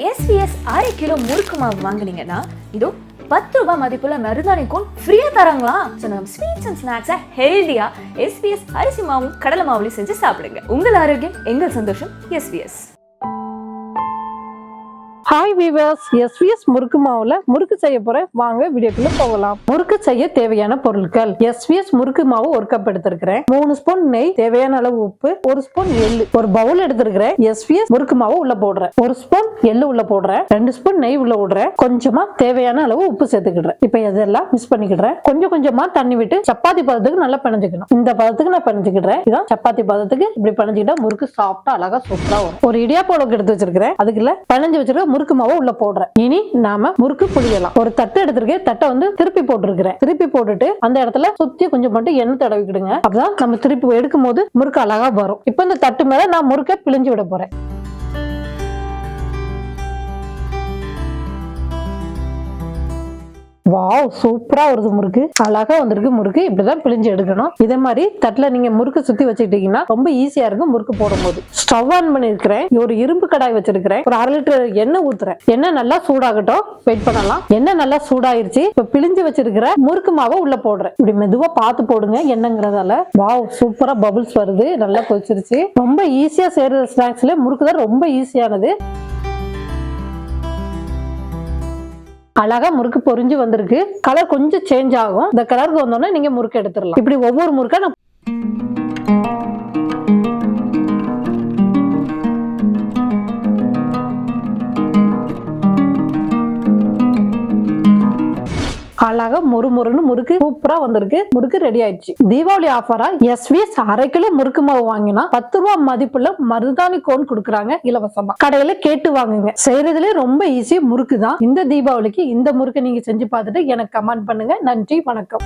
SBS அரை kilo முறுக்கு மாவு வாங்குனீங்கன்னா இதோ 10 ரூபாய் மதிப்புள்ள மருதாணி கோன் ஃப்ரீயா தராங்களா? நம்ம ஸ்வீட்ஸ் அண்ட் ஸ்நாக்ஸை ஹெல்தியா SBS அரிசி மாவும் கடலை மாவுலையும் செஞ்சு சாப்பிடுங்க. உங்கள் ஆரோக்கியம் எங்கள் சந்தோஷம். SBS. ஹாய் வீவர்ஸ், SBS முறுக்கு மாவுல முறுக்கு செய்ய போறேன். வாங்க வீடியோக்குள்ள போகலாம். முறுக்கு செய்ய தேவையான பொருட்கள்: SBS முறுக்கு மாவு 1 கப் எடுத்திருக்கிறேன், 3 ஸ்பூன் நெய், தேவையான அளவு உப்பு, 1 ஸ்பூன் எள்ளு, ஒரு பவுல் எடுத்திருக்கிறேன். SBS முறுக்கு மாவு உள்ள போடுறேன், 1 ஸ்பூன் எள்ளு உள்ள போடுறேன், 2 ஸ்பூன் நெய் உள்ள விடுறேன், கொஞ்சமா தேவையான அளவு உப்பு சேர்த்துக்கிடுறேன். இப்ப இதெல்லாம் மிக்ஸ் பண்ணிக்கிடுறேன். கொஞ்சம் கொஞ்சமா தண்ணி விட்டு சப்பாத்தி பதத்துக்கு நல்லா பிணைஞ்சுக்கணும். இந்த பதத்துக்கு நான் பிணைஞ்சுக்கிடுறேன். இதான் சப்பாத்தி பதத்துக்கு இப்படி பிணைஞ்சுக்கிட்டா முறுக்கு சாப்பிட்டா அழகா சூப்பரா வரும். ஒரு இடியாப்பம் எடுத்து வச்சிருக்கிறேன், அதுக்குள்ள பிணைஞ்சு வச்சிருக்க முறுக்கு மாவு உள்ள போடுறேன். இனி நாம முறுக்கு புளியலாம். ஒரு தட்டு எடுத்திருக்கேன், தட்டை திருப்பி போட்டுருக்கிறேன். திருப்பி போட்டுட்டு அந்த இடத்துல சுத்தி கொஞ்சம் மட்டும் எண்ணெய் தடவிக்கிடுங்க. அப்பதான் நம்ம திருப்பி எடுக்கும் போது முறுக்கு அழகா வரும். இப்ப இந்த தட்டு மேல நான் முறுக்கை பிழிஞ்சு விட போறேன். வாவ், சூப்பரா வருது முறுக்கு, அழகா வந்திருக்கு முறுக்கு. இப்படிதான் பிழிஞ்சு எடுக்கணும். இதே மாதிரி தட்டுல நீங்க முறுக்கு சுத்தி வச்சுக்கிட்டீங்கன்னா ரொம்ப ஈஸியா இருக்கும் முறுக்கு போடும் போது. ஸ்டவ் ஆன் பண்ணிருக்கிறேன், ஒரு இரும்பு கடாய் வச்சிருக்கிறேன், ஒரு 1/2 லிட்டர் எண்ணெய் ஊத்துறேன். எண்ணெய் நல்லா சூடாகட்டும், வெயிட் பண்ணலாம். எண்ணெய் நல்லா சூடாயிருச்சு. இப்ப பிழிஞ்சு வச்சிருக்கிற முறுக்கு மாவை உள்ள போடுறேன். இப்படி மெதுவா பார்த்து போடுங்க, எண்ணெய்ங்கிறதால. வாவ், சூப்பரா பபிள்ஸ் வருது, நல்லா கொதிச்சிருச்சு. ரொம்ப ஈஸியா செய்யற ஸ்நாக்ஸ்ல முறுக்கு தான் ரொம்ப ஈஸியானது. அழகா முறுக்கு பொரிஞ்சு வந்திருக்கு. கலர் கொஞ்சம் சேஞ்ச் ஆகும். இந்த கலருக்கு வந்தோடனே நீங்க முறுக்கு எடுத்துடலாம். இப்படி ஒவ்வொரு முறுக்கா நான் அழகா மொறுமொறுன்னு முறுக்கு சூப்பரா வந்திருக்கு. முறுக்கு ரெடி ஆயிடுச்சு. தீபாவளி ஆஃபரா SBS அரை கிலோ முறுக்கு மாவு வாங்கினா 10 ரூபாய் மதிப்புள்ள மருதாணி கோன் கொடுக்குறாங்க இலவசமா. கடையில கேட்டு வாங்குங்க. செய்யறதுல ரொம்ப ஈஸி முறுக்கு தான். இந்த தீபாவளிக்கு இந்த முறுக்கு நீங்க செஞ்சு பார்த்துட்டு எனக்கு கமெண்ட் பண்ணுங்க. நன்றி, வணக்கம்.